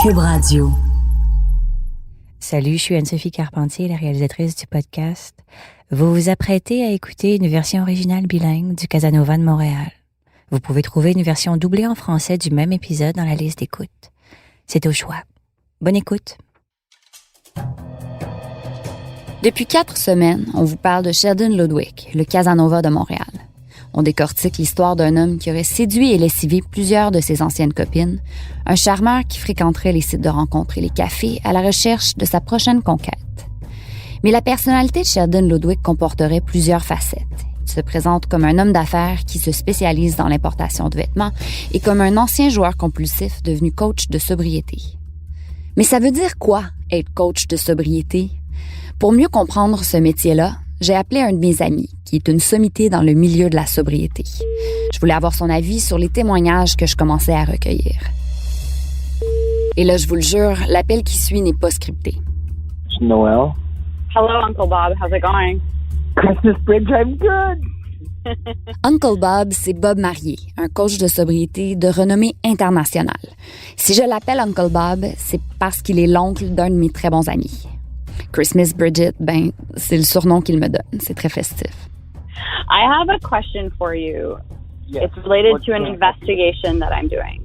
Cube Radio. Salut, je suis Anne-Sophie Carpentier, la réalisatrice du podcast. Vous vous apprêtez à écouter une version originale bilingue du Casanova de Montréal. Vous pouvez trouver une version doublée en français du même épisode dans la liste d'écoute. C'est au choix. Bonne écoute. Depuis 4 semaines, on vous parle de Sheldon Ludwig, le Casanova de Montréal. On décortique l'histoire d'un homme qui aurait séduit et lessivé plusieurs de ses anciennes copines, un charmeur qui fréquenterait les sites de rencontres et les cafés à la recherche de sa prochaine conquête. Mais la personnalité de Sheldon Ludwig comporterait plusieurs facettes. Il se présente comme un homme d'affaires qui se spécialise dans l'importation de vêtements et comme un ancien joueur compulsif devenu coach de sobriété. Mais ça veut dire quoi, être coach de sobriété? Pour mieux comprendre ce métier-là, j'ai appelé un de mes amis, qui est une sommité dans le milieu de la sobriété. Je voulais avoir son avis sur les témoignages que je commençais à recueillir. Et là, je vous le jure, l'appel qui suit n'est pas scripté. Noel. Hello, Uncle Bob. How's it going? Christmas bridge, I'm good. Uncle Bob, c'est Bob Marier, un coach de sobriété de renommée internationale. Si je l'appelle Uncle Bob, c'est parce qu'il est l'oncle d'un de mes très bons amis. Christmas Bridget, c'est le surnom qu'il me donne. C'est très festif. I have a question for you. Yes. It's related to an investigation that I'm doing.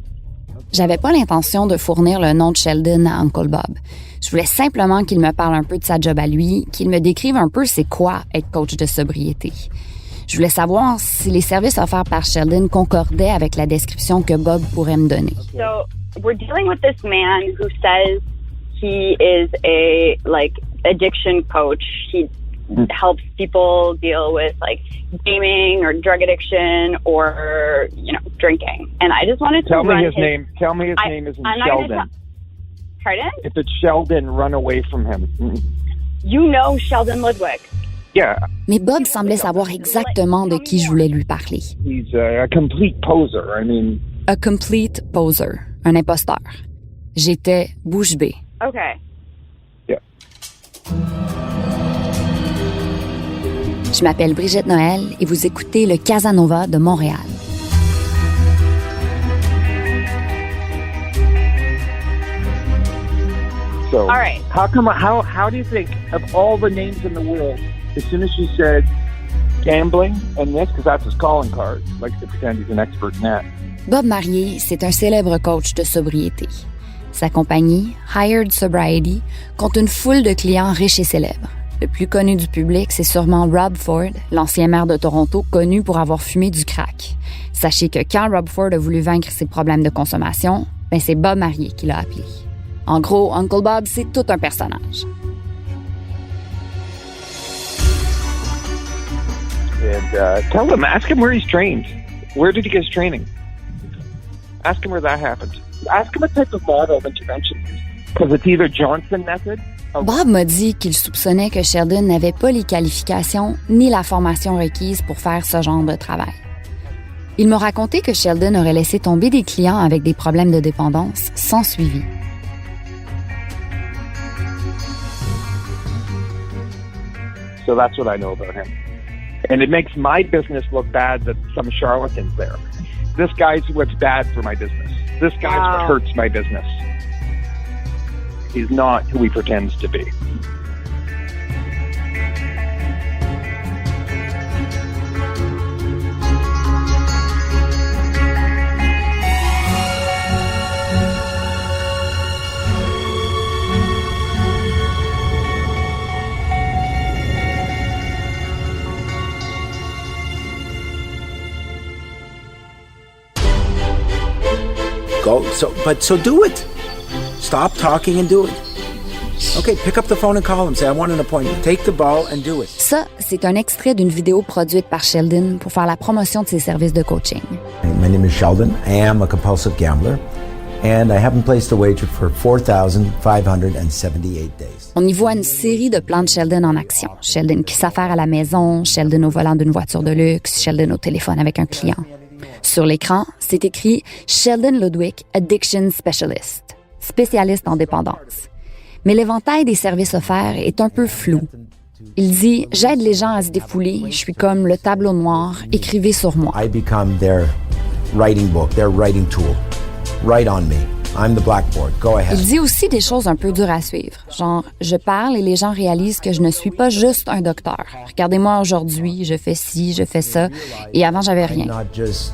J'avais pas l'intention de fournir le nom de Sheldon à Uncle Bob. Je voulais simplement qu'il me parle un peu de sa job à lui, qu'il me décrive un peu c'est quoi être coach de sobriété. Je voulais savoir si les services offerts par Sheldon concordaient avec la description que Bob pourrait me donner. So, we're dealing with this man who says he is a addiction coach. He helps people deal with gaming or drug addiction or drinking. And I just wanted to Tell me his name. name isn't Sheldon. Pardon? If it's Sheldon, run away from him. You know Sheldon Ludwig. Yeah, Mais Bob semblait savoir exactement de qui je voulais lui parler. he's a complete poser. A complete poser, un imposteur. J'étais bouche bée. Okay. Yeah. Je m'appelle Brigitte Noël et vous écoutez le Casanova de Montréal. So, All right. How do you think of all the names in the world, as soon as she said gambling and this, because that's his calling card, likes to pretend he's an expert in that. Bob Marier, c'est un célèbre coach de sobriété. Sa compagnie, Hired Sobriety, compte une foule de clients riches et célèbres. Le plus connu du public, c'est sûrement Rob Ford, l'ancien maire de Toronto, connu pour avoir fumé du crack. Sachez que quand Rob Ford a voulu vaincre ses problèmes de consommation, c'est Bob Marier qui l'a appelé. En gros, Uncle Bob, c'est tout un personnage. And ask him where he's trained. Where did he get his training? Ask him where that happened. Ask him what type of model of intervention he used. Because it's either Johnson method. Bob m'a dit qu'il soupçonnait que Sheldon n'avait pas les qualifications ni la formation requise pour faire ce genre de travail. Il m'a raconté que Sheldon aurait laissé tomber des clients avec des problèmes de dépendance sans suivi. So that's what I know about him. And it makes my business look bad that some charlatan's there. This guy's what's bad for my business. This guy's what hurts my business. He's not who he pretends to be. So do it. Stop talking and do it. Okay, pick up the phone and call him. Say, I want an appointment. Take the ball and do it. Ça, c'est un extrait d'une vidéo produite par Sheldon pour faire la promotion de ses services de coaching. My name is Sheldon. I am a compulsive gambler. And I haven't placed a wager for 4,578 days. On y voit une série de plans de Sheldon en action. Sheldon qui s'affaire à la maison, Sheldon au volant d'une voiture de luxe, Sheldon au téléphone avec un client. Sur l'écran, c'est écrit « Sheldon Ludwig, Addiction Specialist », spécialiste en dépendance. Mais l'éventail des services offerts est un peu flou. Il dit « J'aide les gens à se défouler, je suis comme le tableau noir, écrivez sur moi ». I become their writing book, their writing tool. Write on me. I'm the blackboard. Go ahead. Il dit aussi des choses un peu dures à suivre. Genre, je parle et les gens réalisent que je ne suis pas juste un docteur. Regardez-moi aujourd'hui, je fais ci, je fais ça. Et avant, j'avais rien. I'm not just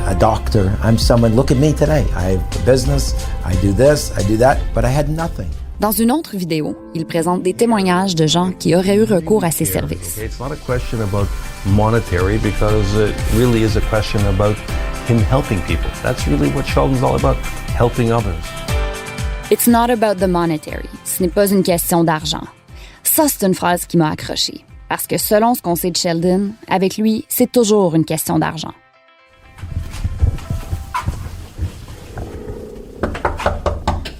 a doctor. I'm someone. Look at me today. I have a business. I do this. I do that. But I had nothing. Dans une autre vidéo, il présente des témoignages de gens qui auraient eu recours à ses services. It's not a question about monetary because it really is a question about him helping people. That's really what Sheldon's all about, helping others. It's not about the monetary. Ce n'est pas une question d'argent. Ça, c'est une phrase qui m'a accrochée. Parce que selon ce qu'on sait de Sheldon, avec lui, c'est toujours une question d'argent.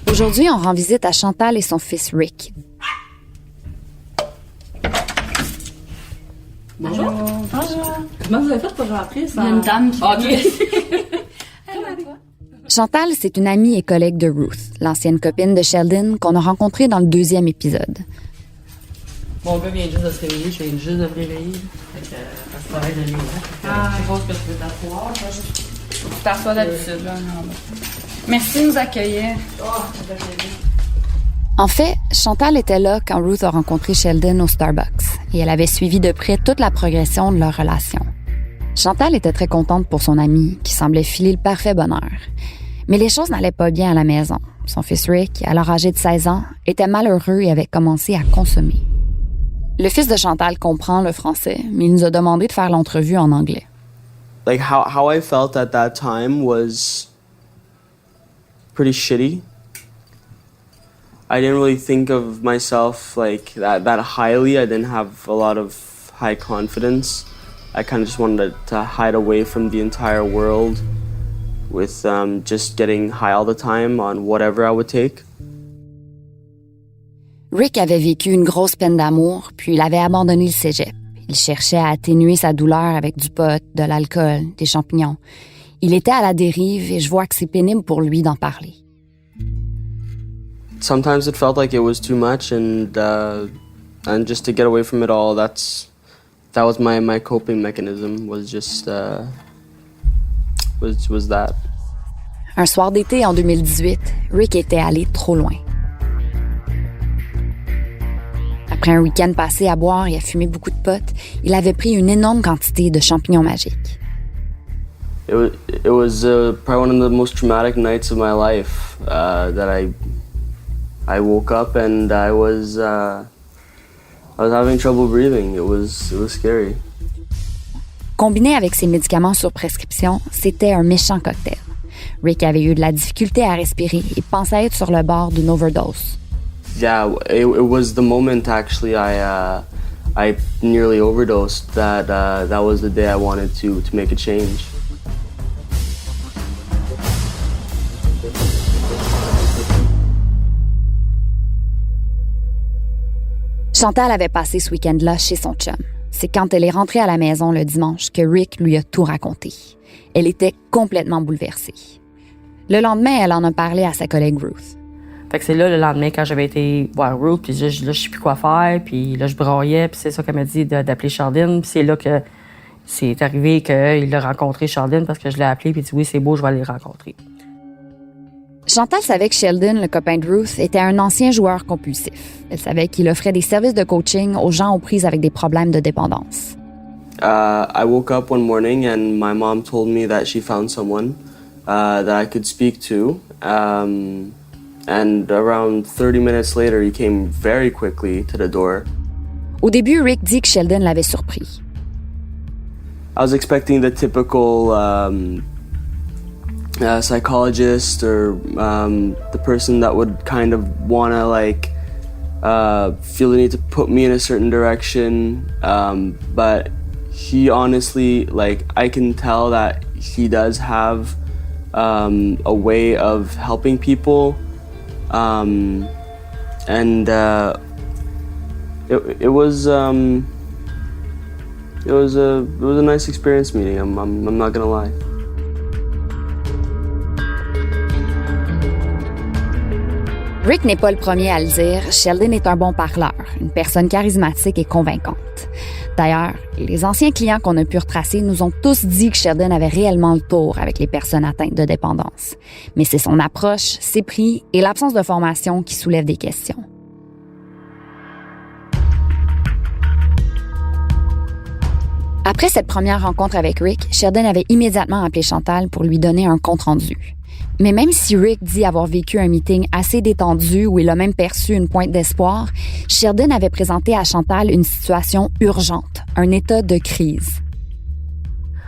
Aujourd'hui, on rend visite à Chantal et son fils Rick. Bonjour. Bonjour. Comment vous avez fait pour rentrer ça? Il y a une dame qui... OK. Chantal, c'est une amie et collègue de Ruth, l'ancienne copine de Sheldon qu'on a rencontrée dans le 2e épisode. Mon gars vient juste de se réveiller, je viens juste de me réveiller. Fait que ça se paraît de lui. Je pense que tu veux t'asseoir. Tu t'assois d'habitude, là. Merci de nous accueillir. En fait, Chantal était là quand Ruth a rencontré Sheldon au Starbucks et elle avait suivi de près toute la progression de leur relation. Chantal était très contente pour son ami qui semblait filer le parfait bonheur. Mais les choses n'allaient pas bien à la maison. Son fils Rick, alors âgé de 16 ans, était malheureux et avait commencé à consommer. Le fils de Chantal comprend le français, mais il nous a demandé de faire l'entrevue en anglais. Like how I felt at that time was pretty shitty. I didn't really think of myself like that highly. I didn't have a lot of high confidence. I kind of just wanted to hide away from the entire world with just getting high all the time on whatever I would take. Rick avait vécu une grosse peine d'amour, puis il avait abandonné le cégep. Il cherchait à atténuer sa douleur avec du pot, de l'alcool, des champignons. Il était à la dérive et je vois que c'est pénible pour lui d'en parler. Sometimes it felt like it was too much, and just to get away from it all, that was my coping mechanism. Was just was that. Un soir d'été en 2018, Rick était allé trop loin. Après un week-end passé à boire et à fumer beaucoup de pot, il avait pris une énorme quantité de champignons magiques. It was probably one of the most traumatic nights of my life. That I woke up and I was having trouble breathing. It was scary. Combiné avec ses médicaments sur prescription, c'était un méchant cocktail. Rick avait eu de la difficulté à respirer et pensait être sur le bord d'une overdose. Yeah, it was the moment actually I nearly overdosed. That was the day I wanted to make a change. Chantal avait passé ce week-end-là chez son chum. C'est quand elle est rentrée à la maison le dimanche que Rick lui a tout raconté. Elle était complètement bouleversée. Le lendemain, elle en a parlé à sa collègue Ruth. Fait que c'est là, le lendemain, quand j'avais été voir Ruth, puis là, je sais plus quoi faire, puis là, je broyais, puis c'est ça qu'elle m'a dit d'appeler Sheldon, puis c'est là que c'est arrivé qu'il a rencontré Sheldon parce que je l'ai appelé, puis il dit oui, c'est beau, je vais aller le rencontrer. Chantal savait que Sheldon, le copain de Ruth, était un ancien joueur compulsif. Elle savait qu'il offrait des services de coaching aux gens aux prises avec des problèmes de dépendance. I woke up one morning and my mom told me that she found someone that I could speak to. And around 30 minutes later, he came very quickly to the door. Au début, Rick dit que Sheldon l'avait surpris. I was expecting the typical psychologist or the person that would kind of want to like feel the need to put me in a certain direction. But he honestly, like, I can tell that he does have a way of helping people. And it was a nice experience meeting. I'm not gonna lie. Rick n'est pas le premier à le dire, Sheldon est un bon parleur, une personne charismatique et convaincante. D'ailleurs, les anciens clients qu'on a pu retracer nous ont tous dit que Sheldon avait réellement le tour avec les personnes atteintes de dépendance. Mais c'est son approche, ses prix et l'absence de formation qui soulèvent des questions. Après cette première rencontre avec Rick, Sheldon avait immédiatement appelé Chantal pour lui donner un compte-rendu. Mais même si Rick dit avoir vécu un meeting assez détendu où il a même perçu une pointe d'espoir, Sheldon avait présenté à Chantal une situation urgente, un état de crise.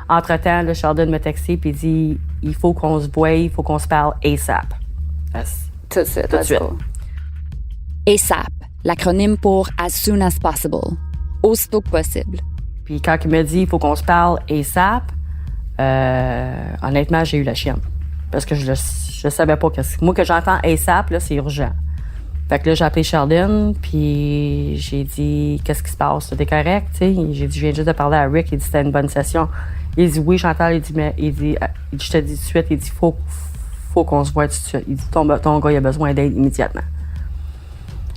Entre-temps, là, Sheldon m'a texté et dit « Il faut qu'on se voie, il faut qu'on se parle ASAP. » Tout de suite. Tout de suite. ASAP, l'acronyme pour As Soon as Possible, aussitôt que possible. Puis quand il m'a dit « Il faut qu'on se parle ASAP », honnêtement, j'ai eu la chienne. Parce que je savais pas que... Moi, que j'entends ASAP, là, c'est urgent. Fait que là, j'ai appelé Sheldon, puis j'ai dit « Qu'est-ce qui se passe? T'es correct? » J'ai dit « Je viens juste de parler à Rick. » Il dit « C'était une bonne session. » Il dit « Oui, Chantal. » Il dit « Je te dis tout de suite. » Il dit « Faut qu'on se voit tout de suite. » Il dit « Ton gars, il a besoin d'aide immédiatement. »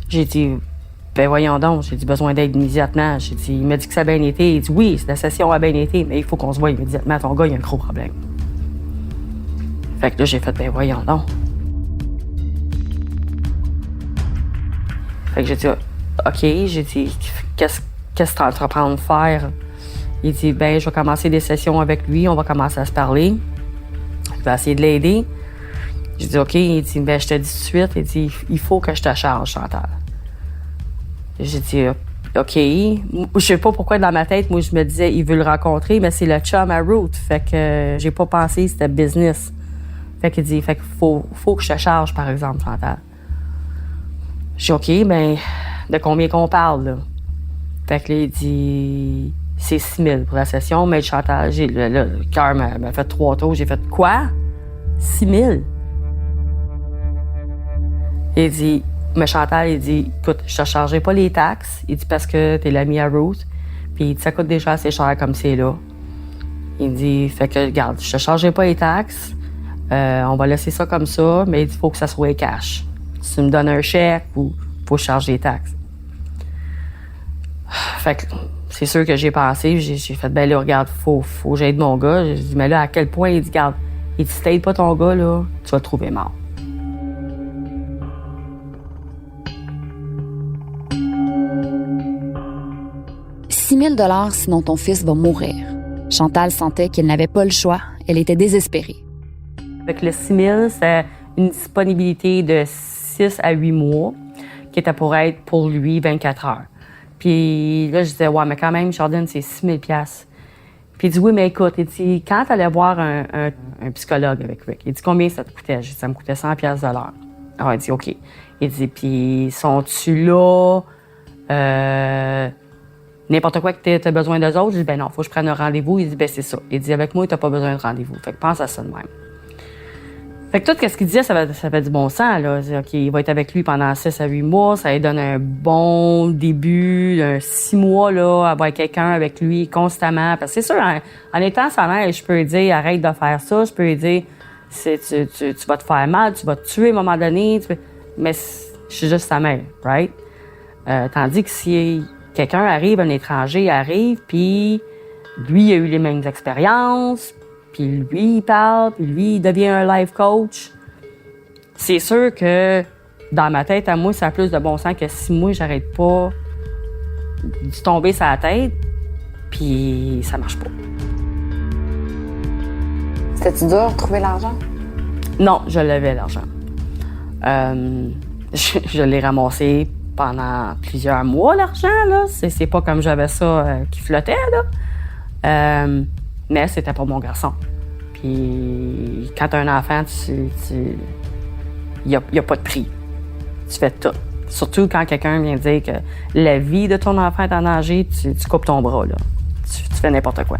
J'ai dit « Ben voyons donc. » J'ai dit « Besoin d'aide immédiatement. » J'ai dit « Il m'a dit que ça a bien été. » Il dit « Oui, la session a bien été, mais il faut qu'on se voit immédiatement. Ton gars, il a un gros problème. » Fait que là, j'ai fait « Ben voyons donc. » Fait que j'ai dit « OK. » J'ai dit « Qu'est-ce que tu entreprends de faire? » Il dit « Ben, je vais commencer des sessions avec lui. On va commencer à se parler. Je vais essayer de l'aider. » J'ai dit « OK. » Il dit « Ben, je te dis tout de suite. » Il dit « Il faut que je te charge, Chantal. » J'ai dit « OK. » Je sais pas pourquoi dans ma tête, moi, je me disais « Il veut le rencontrer, mais c'est le chum à Ruth. » Fait que j'ai pas pensé que c'était business. Fait qu'il dit « Fait qu'il faut que je te charge, par exemple, Chantal. » J'ai dit « OK, ben, de combien qu'on parle, là? » Fait que là, il dit « C'est 6 000 pour la session, mais Chantal, le cœur m'a fait 3 tours. J'ai fait « Quoi? 6 000? » Il dit « Mais Chantal, il dit « Écoute, je te chargerai pas les taxes. » Il dit « Parce que t'es l'ami à Ruth. » Puis il dit « Ça coûte déjà assez cher comme c'est là. » Il dit « Fait que, regarde, je te chargerai pas les taxes. On va laisser ça comme ça, mais il faut que ça soit cash. Si tu me donnes un chèque ou faut que je charge des taxes. » Fait que c'est sûr que j'ai pensé, j'ai fait, ben là, regarde, faut que j'aide mon gars. J'ai dit, mais là, à quel point? Il dit, regarde, il dit, si t'aides pas ton gars, là, tu vas le trouver mort. « 6 000 sinon ton fils va mourir. » Chantal sentait qu'elle n'avait pas le choix. Elle était désespérée. Avec le 6 000, c'est une disponibilité de 6 à 8 mois qui était pour être pour lui 24 heures. Puis là, je disais, ouais, mais quand même, Sheldon, c'est 6 000 $. Puis il dit, oui, mais écoute, il dit, quand tu allais voir un psychologue avec Rick, il dit, combien ça te coûtait? J'ai dit, ça me coûtait 100 $ de l'heure. Alors, il dit, OK. Il dit, puis sont-tu là? N'importe quoi que tu as besoin d'eux autres? Je dis, ben non, faut que je prenne un rendez-vous. Il dit, ben c'est ça. Il dit, avec moi, tu n'as pas besoin de rendez-vous. Fait que pense à ça de même. Fait que tout ce qu'il disait, ça fait du bon sens, là. OK, il va être avec lui pendant 6 à 8 mois. Ça lui donne un bon début, 6 mois, là, avoir quelqu'un avec lui constamment. Parce que c'est sûr, en étant sa mère, je peux lui dire, arrête de faire ça. Je peux lui dire, tu vas te faire mal, tu vas te tuer à un moment donné. Mais je suis juste sa mère, right? Tandis que si quelqu'un arrive, un étranger arrive, puis lui, il a eu les mêmes expériences, puis lui, il parle, puis lui, il devient un life coach. C'est sûr que dans ma tête, à moi, ça a plus de bon sens que si moi, j'arrête pas de tomber sur la tête, puis ça marche pas. C'était-tu dur de trouver l'argent? Non, je l'avais, l'argent. Je l'ai ramassé pendant plusieurs mois, l'argent, là. C'est pas comme j'avais ça qui flottait, là. Mais c'était pour mon garçon. Puis quand t'as un enfant, y a pas de prix. Tu fais tout. Surtout quand quelqu'un vient dire que la vie de ton enfant est en danger, tu coupes ton bras, là. Tu fais n'importe quoi.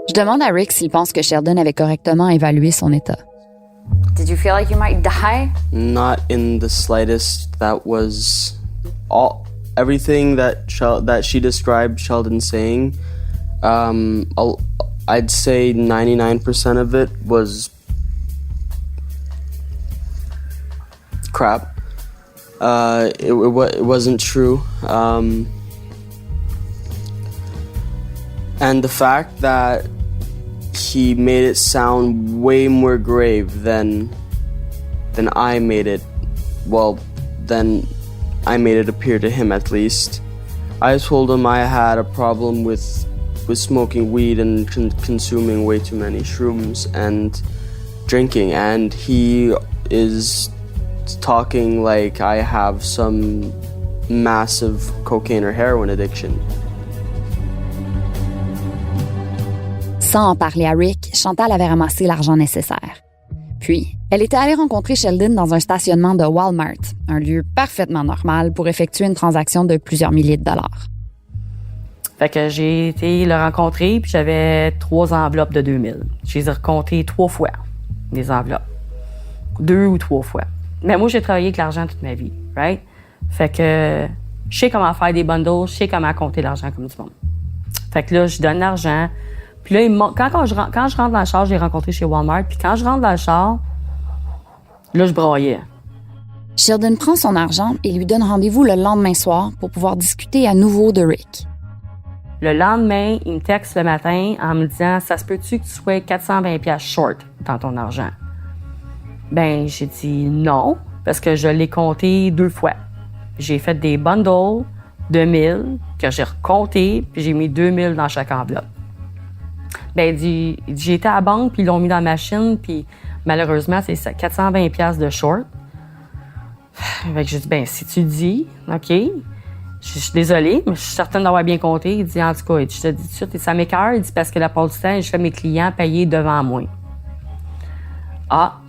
Je demande à Rick s'il pense que Sheldon avait correctement évalué son état. Did you feel like you might die? Not in the slightest. That was everything that she described Sheldon saying, I'd say 99% of it was crap. It wasn't true. And the fact that he made it sound way more grave than I made it, well, then I made it appear to him at least. I told him I had a problem with smoking weed and consuming way too many shrooms and drinking, and he is talking like I have some massive cocaine or heroin addiction. Sans en parler à Rick, Chantal avait ramassé l'argent nécessaire. Puis, elle était allée rencontrer Sheldon dans un stationnement de Walmart, un lieu parfaitement normal pour effectuer une transaction de plusieurs milliers de dollars. Fait que j'ai été le rencontrer, puis j'avais 3 enveloppes de 2000. Je les ai recomptées 3 fois, les enveloppes. 2 ou 3 fois. Mais moi, j'ai travaillé avec l'argent toute ma vie, right? Fait que je sais comment faire des bundles, je sais comment compter l'argent comme du monde. Fait que là, je donne l'argent. Puis là, quand je rentre dans le char, je l'ai rencontré chez Walmart. Puis quand je rentre dans le char, là, je braillais. Sheldon prend son argent et lui donne rendez-vous le lendemain soir pour pouvoir discuter à nouveau de Rick. Le lendemain, il me texte le matin en me disant « Ça se peut-tu que tu sois 420$ short dans ton argent? » Ben, j'ai dit non, parce que je l'ai compté 2 fois. J'ai fait des bundles de 1000 que j'ai recomptés, puis j'ai mis 2000 dans chaque enveloppe. Ben, il dit j'ai été à la banque, puis ils l'ont mis dans la machine, puis malheureusement, c'est 420$ de short. Fait que j'ai dit, ben, si tu dis, OK, je suis désolée, mais je suis certaine d'avoir bien compté. Il dit, en tout cas, je te dis tout de suite, ça m'écoeure. Il dit, parce que la part du temps, je fais mes clients payer devant moi. Ah,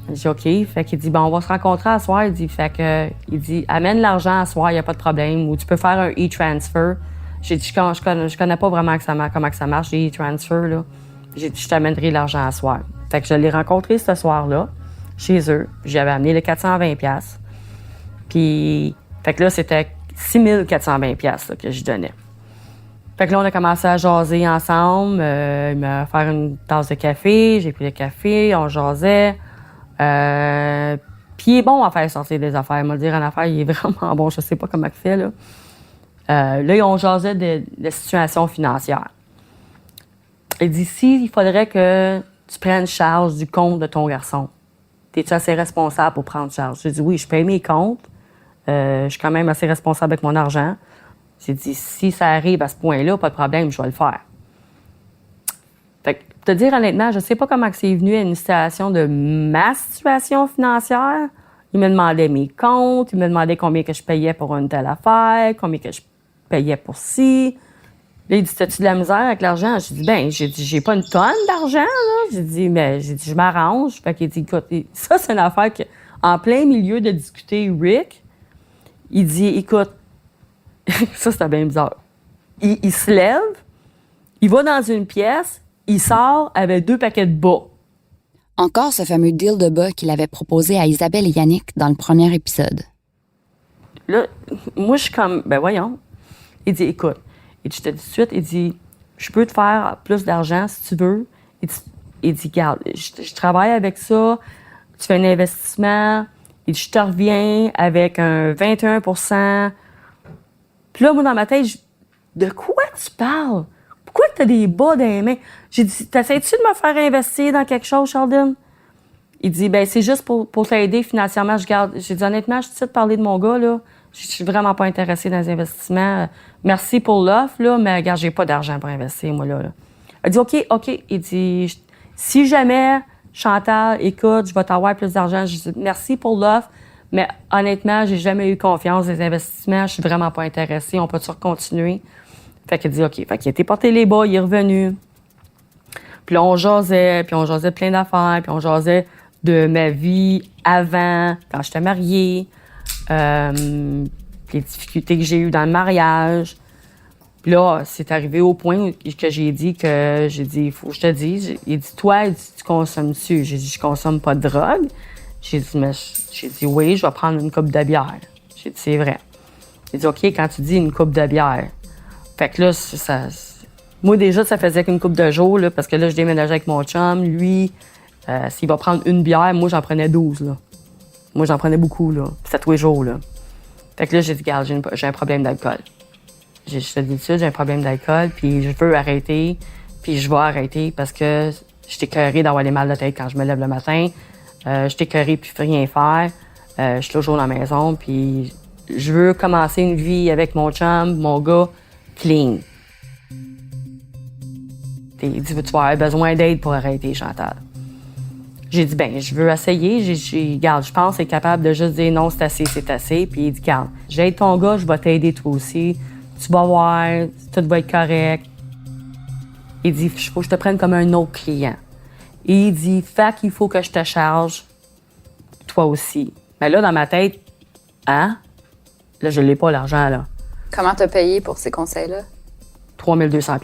j'ai dit, OK. Fait qu'il dit, bon, on va se rencontrer à soir. Il dit, amène l'argent à soir, il n'y a pas de problème. Ou tu peux faire un e-transfer. J'ai dit, je connais pas vraiment comment ça marche, les e-transfer, là. J'ai dit, je t'amènerai l'argent à soir. Fait que je l'ai rencontré ce soir-là, chez eux. J'avais amené le 420$. Puis, fait que là, c'était 6420$ que je donnais. Fait que là, on a commencé à jaser ensemble. Il m'a offert une tasse de café. J'ai pris le café, on jasait. Puis il est bon à faire sortir des affaires. Il m'a dit en affaires, il est vraiment bon. Je sais pas comment il fait, là. Là, on jasait de situation financière. Il dit, il faudrait que tu prennes charge du compte de ton garçon. T'es-tu assez responsable pour prendre charge? J'ai dit, oui, je paye mes comptes. Je suis quand même assez responsable avec mon argent. J'ai dit, si ça arrive à ce point-là, pas de problème, je vais le faire. Fait que, pour te dire honnêtement, je sais pas comment c'est venu à une situation de ma situation financière. Il me demandait mes comptes, il me demandait combien que je payais pour une telle affaire, combien que je payais pour ci. Là, il dit, t'as-tu de la misère avec l'argent? J'ai dit, j'ai pas une tonne d'argent, là. J'ai dit, je m'arrange. Fait qu'il dit, écoute, ça, c'est une affaire que, en plein milieu de discuter, Rick, il dit, écoute, ça, c'était bien bizarre. Il se lève, il va dans une pièce, il sort avec 2 paquets de bas. Encore ce fameux deal de bas qu'il avait proposé à Isabelle et Yannick dans le premier épisode. Là, moi, je suis comme, ben voyons. Il dit, écoute, et je te dis tout de suite, il dit, je peux te faire plus d'argent si tu veux. Il dit, regarde, je travaille avec ça, tu fais un investissement, et je te reviens avec un 21%. Puis là, moi, dans ma tête, de quoi tu parles? Pourquoi tu as des bas dans les mains? J'ai dit, t'essaies-tu de me faire investir dans quelque chose, Sheldon? Il dit, ben c'est juste pour t'aider financièrement. J'ai dit, honnêtement, je suis de parler de mon gars, là. Je suis vraiment pas intéressée dans les investissements. Merci pour l'offre, là, mais regarde, j'ai pas d'argent pour investir, moi, là. Il dit, OK. Il dit, si jamais, Chantal, écoute, je vais t'avoir plus d'argent. Je dis, merci pour l'offre, mais honnêtement, j'ai jamais eu confiance dans les investissements. Je suis vraiment pas intéressée. On peut-tu continuer? Fait qu'il dit, OK. Fait qu'il a été porté les bas, il est revenu. Puis là, on jasait plein d'affaires, puis on jasait de ma vie avant, quand j'étais mariée, les difficultés que j'ai eues dans le mariage. Puis là, c'est arrivé au point que j'ai dit, il faut que je te dise. Il dit, toi, tu consommes-tu? J'ai dit, je consomme pas de drogue. J'ai dit, oui, je vais prendre une coupe de bière. J'ai dit, c'est vrai. Il dit, OK, quand tu dis une coupe de bière. Fait que là, moi, déjà, ça faisait qu'une coupe de jours, là, parce que là, je déménageais avec mon chum. Lui, s'il va prendre une bière, moi, j'en prenais 12, là. Moi, j'en prenais beaucoup, là. C'était tous les jours, là. Fait que là, j'ai dit, regarde, j'ai un problème d'alcool. Je te dis ça, j'ai un problème d'alcool, puis je veux arrêter, puis je vais arrêter parce que je suis écœurée d'avoir les mal de tête quand je me lève le matin. Je suis écœurée puis rien faire. Je suis toujours dans la maison, puis je veux commencer une vie avec mon chum, mon gars, clean. Il dit, tu vas avoir besoin d'aide pour arrêter, Chantal. J'ai dit, ben, je veux essayer. Regarde, je pense que c'est capable de juste dire non, c'est assez. Puis il dit, regarde, j'aide ton gars, je vais t'aider toi aussi. Tu vas voir, tout va être correct. Il dit, il faut que je te prenne comme un autre client. Et il dit, fait qu'il faut que je te charge, toi aussi. Mais là, dans ma tête, hein? Là, je l'ai pas, l'argent, là. Comment t'as payé pour ces conseils-là? 3200 $.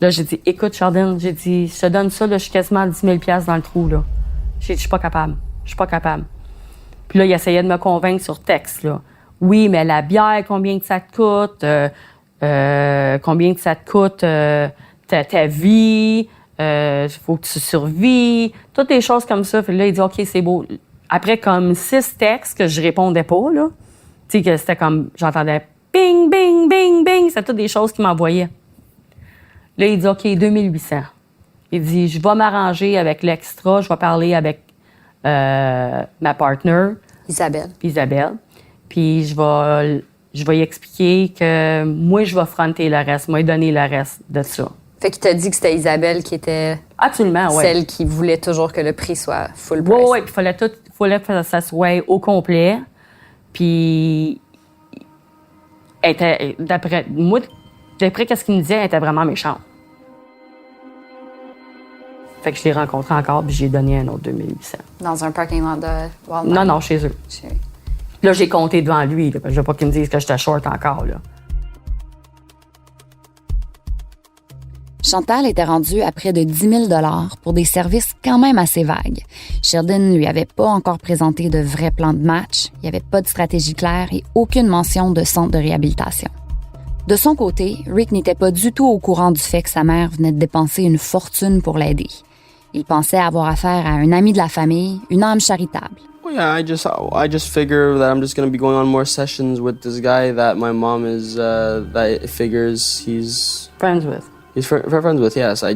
Là, j'ai dit, écoute, Chardin, j'ai dit, je te donne ça, là, je suis quasiment à 10 000 $ dans le trou, là. J'ai dit, je suis pas capable. Puis là, il essayait de me convaincre sur texte, là. Oui, mais la bière, combien que ça te coûte? Combien que ça te coûte ta vie? Faut que tu survives. Toutes les choses comme ça. Puis là, il dit, OK, c'est beau. Après, comme 6 textes que je répondais pas, là. Tu sais, que c'était comme, j'entendais bing, bing, bing, bing. C'était toutes des choses qu'il m'envoyait. Là, il dit, OK, 2800. Il dit, je vais m'arranger avec l'extra. Je vais parler avec ma partner. Isabelle. Puis je vais y expliquer que moi, je vais fronter le reste. Moi, donner le reste de ça. Fait qu'il t'a dit que c'était Isabelle qui était absolument, ouais. Celle qui voulait toujours que le prix soit full price. Oui, puis il fallait que ça soit au complet. Puis, d'après ce qu'il me disait, elle était vraiment méchante. Fait que je l'ai rencontré encore, puis j'ai donné un autre 2800. Dans un parking lot de Walmart? Non, chez eux. Là, j'ai compté devant lui. Là, parce que je veux pas qu'il me dise que j'étais short encore, là. Chantal était rendue à près de 10 000 $ pour des services quand même assez vagues. Sheridan ne lui avait pas encore présenté de vrai plan de match, il n'y avait pas de stratégie claire et aucune mention de centre de réhabilitation. De son côté, Rick n'était pas du tout au courant du fait que sa mère venait de dépenser une fortune pour l'aider. Il pensait avoir affaire à un ami de la famille, une âme charitable. Well, yeah, I just figure that I'm just going to be going on more sessions with this guy that my mom is, that figures he's... Friends with. He's friends with, yes. I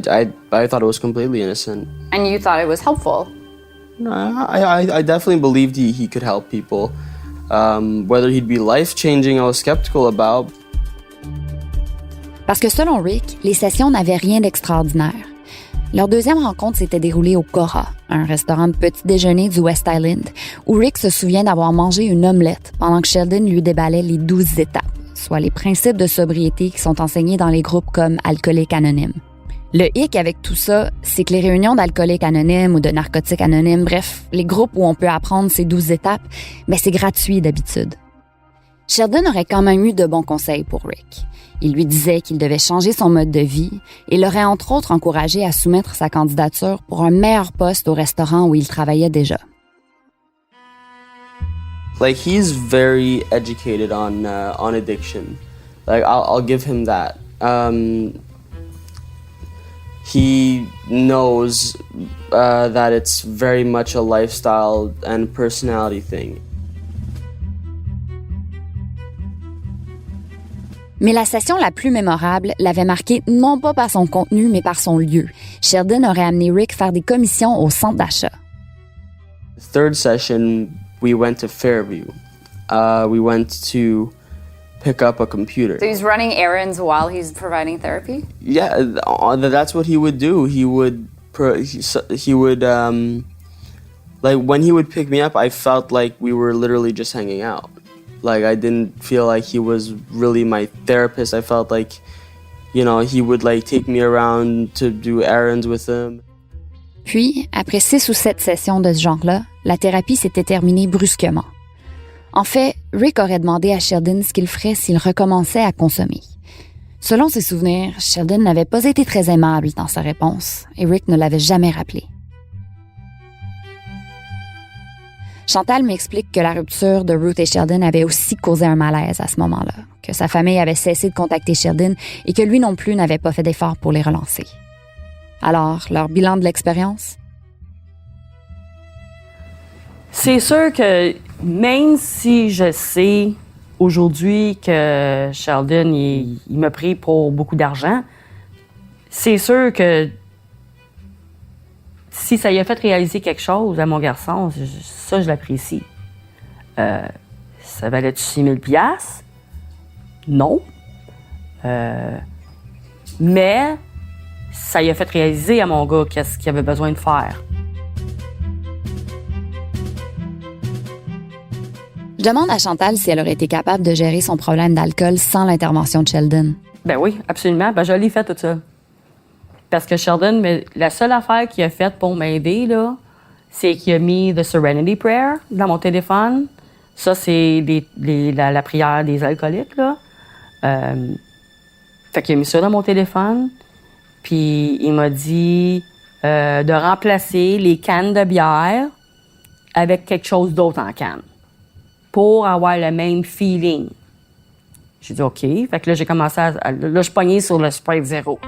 thought it was completely innocent. And you thought it was helpful? No, I definitely believed he could help people. Whether he'd be life-changing, I was skeptical about. Parce que selon Rick, les sessions n'avaient rien d'extraordinaire. Leur deuxième rencontre s'était déroulée au Cora, un restaurant de petit déjeuner du West Island, où Rick se souvient d'avoir mangé une omelette pendant que Sheldon lui déballait les 12 étapes, soit les principes de sobriété qui sont enseignés dans les groupes comme Alcooliques Anonymes. Le hic avec tout ça, c'est que les réunions d'alcooliques anonymes ou de narcotiques anonymes, bref, les groupes où on peut apprendre ces 12 étapes, mais c'est gratuit d'habitude. Sheldon aurait quand même eu de bons conseils pour Rick. Il lui disait qu'il devait changer son mode de vie et l'aurait entre autres encouragé à soumettre sa candidature pour un meilleur poste au restaurant où il travaillait déjà. Like, he's very educated on addiction. Like, I'll give him that. He knows that it's very much a lifestyle and personality thing. Mais la session la plus mémorable l'avait marqué non pas par son contenu, mais par son lieu. Sheldon aurait amené Rick faire des commissions au centre d'achat. Third session, we went to Fairview. We went to pick up a computer. So he's running errands while he's providing therapy? Yeah, that's what he would do. He would like, when he would pick me up, I felt like we were literally just hanging out. Like, I didn't feel like he was really my therapist. I felt like, you know, he would like take me around to do errands with him. Puis, après 6 ou 7 sessions de ce genre-là, la thérapie s'était terminée brusquement. En fait, Rick aurait demandé à Sheldon ce qu'il ferait s'il recommençait à consommer. Selon ses souvenirs, Sheldon n'avait pas été très aimable dans sa réponse et Rick ne l'avait jamais rappelé. Chantal m'explique que la rupture de Ruth et Sheldon avait aussi causé un malaise à ce moment-là, que sa famille avait cessé de contacter Sheldon et que lui non plus n'avait pas fait d'efforts pour les relancer. Alors, leur bilan de l'expérience? C'est sûr que même si je sais aujourd'hui que Sheldon il m'a pris pour beaucoup d'argent, c'est sûr que si ça lui a fait réaliser quelque chose à mon garçon, ça, je l'apprécie. Ça valait-tu 6 000 $? Non. Mais ça lui a fait réaliser à mon gars qu'est-ce qu'il avait besoin de faire. Je demande à Chantal si elle aurait été capable de gérer son problème d'alcool sans l'intervention de Sheldon. Ben oui, absolument. Ben je l'ai fait tout ça. Parce que Sheldon, mais la seule affaire qu'il a faite pour m'aider, là, c'est qu'il a mis The Serenity Prayer dans mon téléphone. Ça, c'est la prière des alcooliques, là. Fait qu'il a mis ça dans mon téléphone. Puis il m'a dit de remplacer les cannes de bière avec quelque chose d'autre en canne pour avoir le même feeling. J'ai dit OK. Fait que là, j'ai commencé là, je pognais sur le Sprite Zero.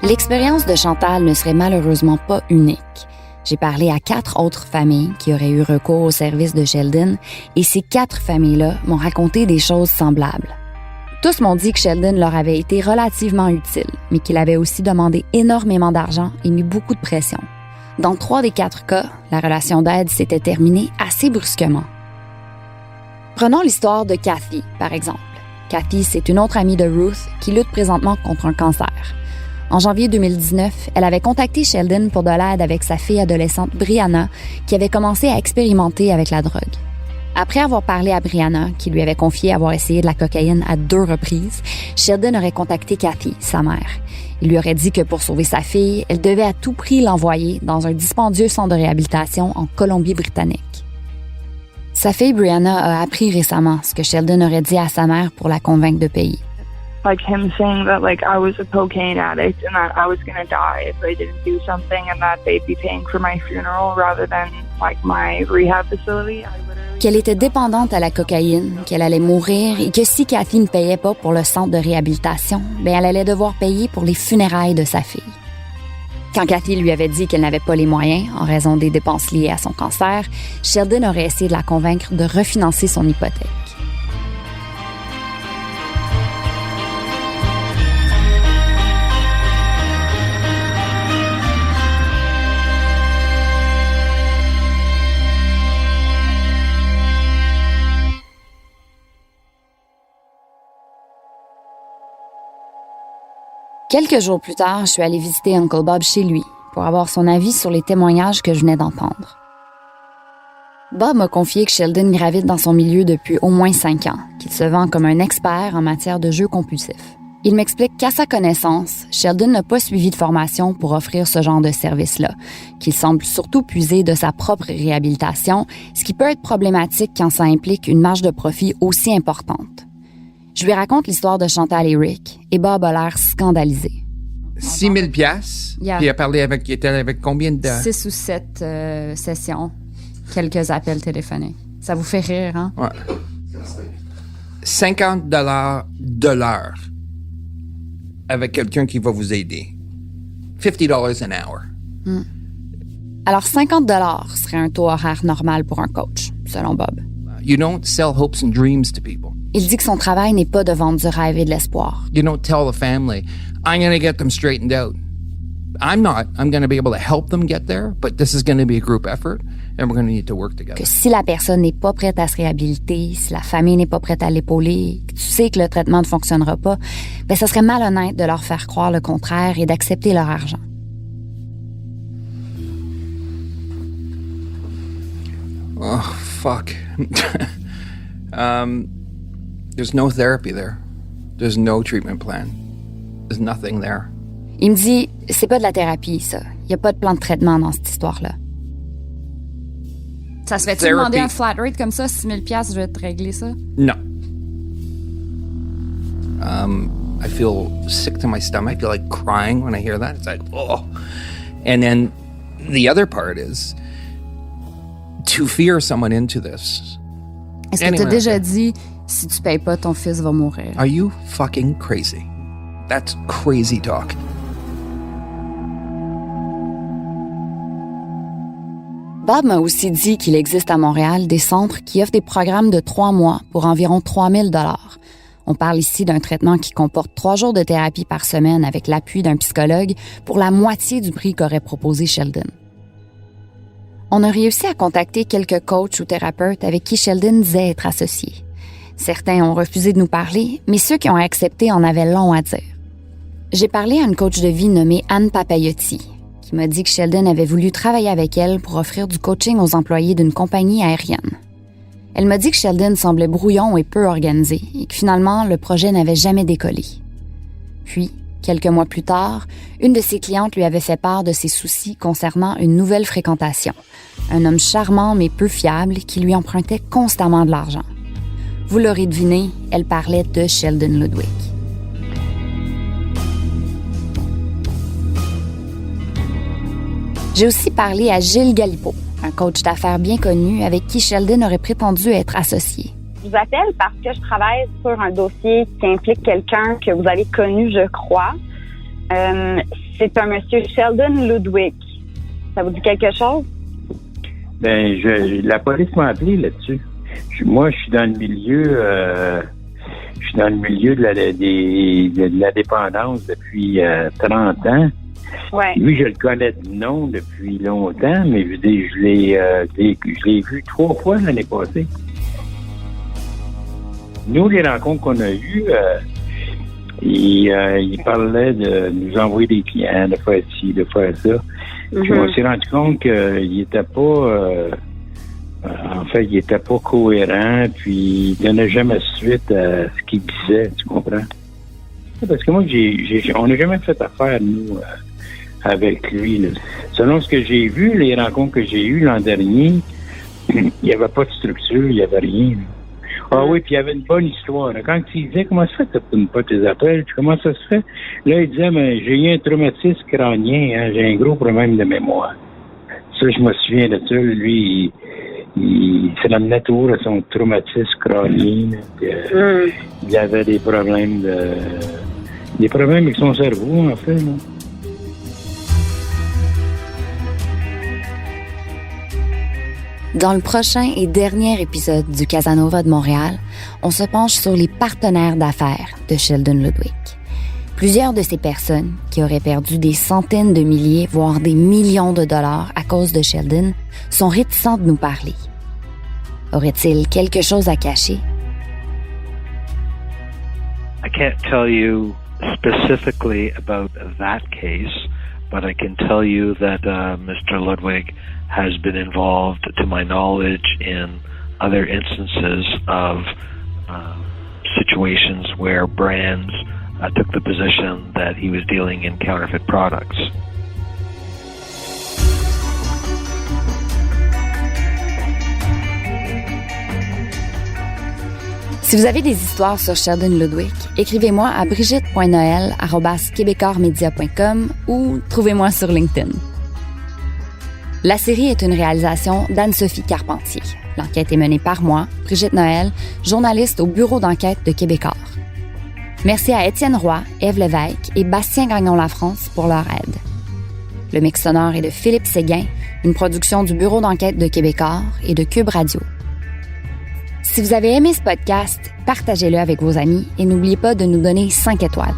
L'expérience de Chantal ne serait malheureusement pas unique. J'ai parlé à 4 autres familles qui auraient eu recours au service de Sheldon et ces 4 familles-là m'ont raconté des choses semblables. Tous m'ont dit que Sheldon leur avait été relativement utile, mais qu'il avait aussi demandé énormément d'argent et mis beaucoup de pression. Dans 3 des 4 cas, la relation d'aide s'était terminée assez brusquement. Prenons l'histoire de Kathy, par exemple. Kathy, c'est une autre amie de Ruth qui lutte présentement contre un cancer. En janvier 2019, elle avait contacté Sheldon pour de l'aide avec sa fille adolescente Brianna, qui avait commencé à expérimenter avec la drogue. Après avoir parlé à Brianna, qui lui avait confié avoir essayé de la cocaïne à 2 reprises, Sheldon aurait contacté Kathy, sa mère. Il lui aurait dit que pour sauver sa fille, elle devait à tout prix l'envoyer dans un dispendieux centre de réhabilitation en Colombie-Britannique. Sa fille Brianna a appris récemment ce que Sheldon aurait dit à sa mère pour la convaincre de payer. Like him saying that like I was a cocaine addict and that I was going to die if I didn't do something and that they'd be paying for my funeral rather than like my rehab facility. Qu'elle était dépendante à la cocaïne, qu'elle allait mourir et que si Kathy ne payait pas pour le centre de réhabilitation, elle allait devoir payer pour les funérailles de sa fille. Quand Kathy lui avait dit qu'elle n'avait pas les moyens en raison des dépenses liées à son cancer, Sheldon aurait essayé de la convaincre de refinancer son hypothèque. Quelques jours plus tard, je suis allée visiter Uncle Bob chez lui pour avoir son avis sur les témoignages que je venais d'entendre. Bob m'a confié que Sheldon gravite dans son milieu depuis au moins 5 ans, qu'il se vend comme un expert en matière de jeux compulsifs. Il m'explique qu'à sa connaissance, Sheldon n'a pas suivi de formation pour offrir ce genre de service-là, qu'il semble surtout puiser de sa propre réhabilitation, ce qui peut être problématique quand ça implique une marge de profit aussi importante. Je lui raconte l'histoire de Chantal et Rick, et Bob a l'air scandalisé. 6 000 $. Yeah. Puis il a parlé il était avec combien de... 6 ou 7 sessions, quelques appels téléphoniques. Ça vous fait rire, hein? Ouais. 50 $ de l'heure avec quelqu'un qui va vous aider. $50 an hour. Alors, 50 $ serait un taux horaire normal pour un coach, selon Bob. You don't sell hopes and dreams to people. Il dit que son travail n'est pas de vendre du rêve et de l'espoir. You don't tell the family, I'm going to get them straightened out. I'm not. I'm going to be able to help them get there, but this is going to be a group effort, and we're going to need to work together. Que si la personne n'est pas prête à se réhabiliter, si la famille n'est pas prête à l'épauler, que tu sais que le traitement ne fonctionnera pas, ça serait malhonnête de leur faire croire le contraire et d'accepter leur argent. Oh, fuck. There's no therapy there. There's no treatment plan. There's nothing there. Il me dit, c'est pas de la thérapie, ça. Il n'y a pas de plan de traitement dans cette histoire-là. Ça se fait-tu demander un flat rate comme ça, 6 000 $, je vais te régler ça? No. I feel sick to my stomach. I feel like crying when I hear that. It's like, oh. And then the other part is to fear someone into this. Est-ce que tu as déjà dit, si tu payes pas, ton fils va mourir? Are you fucking crazy? That's crazy talk. Bob m'a aussi dit qu'il existe à Montréal des centres qui offrent des programmes de 3 mois pour environ 3 000 $. On parle ici d'un traitement qui comporte 3 jours de thérapie par semaine avec l'appui d'un psychologue pour la moitié du prix qu'aurait proposé Sheldon. On a réussi à contacter quelques coachs ou thérapeutes avec qui Sheldon disait être associé. Certains ont refusé de nous parler, mais ceux qui ont accepté en avaient long à dire. J'ai parlé à une coach de vie nommée Anne Papaiotti, qui m'a dit que Sheldon avait voulu travailler avec elle pour offrir du coaching aux employés d'une compagnie aérienne. Elle m'a dit que Sheldon semblait brouillon et peu organisé et que finalement, le projet n'avait jamais décollé. Puis, quelques mois plus tard, une de ses clientes lui avait fait part de ses soucis concernant une nouvelle fréquentation. Un homme charmant mais peu fiable qui lui empruntait constamment de l'argent. Vous l'aurez deviné, elle parlait de Sheldon Ludwig. J'ai aussi parlé à Gilles Galipeau, un coach d'affaires bien connu avec qui Sheldon aurait prétendu être associé. Je vous appelle parce que je travaille sur un dossier qui implique quelqu'un que vous avez connu, je crois. C'est un monsieur Sheldon Ludwig. Ça vous dit quelque chose? Ben, la police m'a appelé là-dessus. Moi, je suis dans le milieu, de la dépendance depuis 30 ans. Ouais. Lui, je le connais de nom depuis longtemps, mais je l'ai vu 3 fois l'année passée. Nous, les rencontres qu'on a eues, il parlait de nous envoyer des clients, de faire ci, de faire ça. Puis on s'est rendu compte qu'il était pas... il était pas cohérent, puis il donnait jamais suite à ce qu'il disait, tu comprends? Parce que moi, on n'a jamais fait affaire, nous, avec lui. Là. Selon ce que j'ai vu, les rencontres que j'ai eues l'an dernier, il n'y avait pas de structure, il n'y avait rien. Là. Ah oui, puis il y avait une bonne histoire. Là. Quand il disait, comment ça fait que tu ne pas tes appels? Puis comment ça se fait? Là, il disait, mais j'ai eu un traumatisme crânien, hein, j'ai un gros problème de mémoire. Ça, je me souviens de ça. Lui, il se ramenait toujours à son traumatisme crânien. Il avait des problèmes avec son cerveau, en fait. Là. Dans le prochain et dernier épisode du Casanova de Montréal, on se penche sur les partenaires d'affaires de Sheldon Ludwig. Plusieurs de ces personnes, qui auraient perdu des centaines de milliers, voire des millions de dollars à cause de Sheldon, sont réticents de nous parler. Aurait-il quelque chose à cacher? I can't tell you specifically about that case, but I can tell you that Mr. Ludwig has been involved, to my knowledge, in other instances of situations where brands took the position that he was dealing in counterfeit products. Si vous avez des histoires sur Sheldon Ludwig, écrivez-moi à brigitte.noel@quebecormedia.com ou trouvez-moi sur LinkedIn. La série est une réalisation d'Anne-Sophie Carpentier. L'enquête est menée par moi, Brigitte Noël, journaliste au bureau d'enquête de Québecor. Merci à Étienne Roy, Ève Lévesque et Bastien Gagnon-Lafrance pour leur aide. Le mix sonore est de Philippe Séguin, une production du bureau d'enquête de Québecor et de Cube Radio. Si vous avez aimé ce podcast, partagez-le avec vos amis et n'oubliez pas de nous donner 5 étoiles.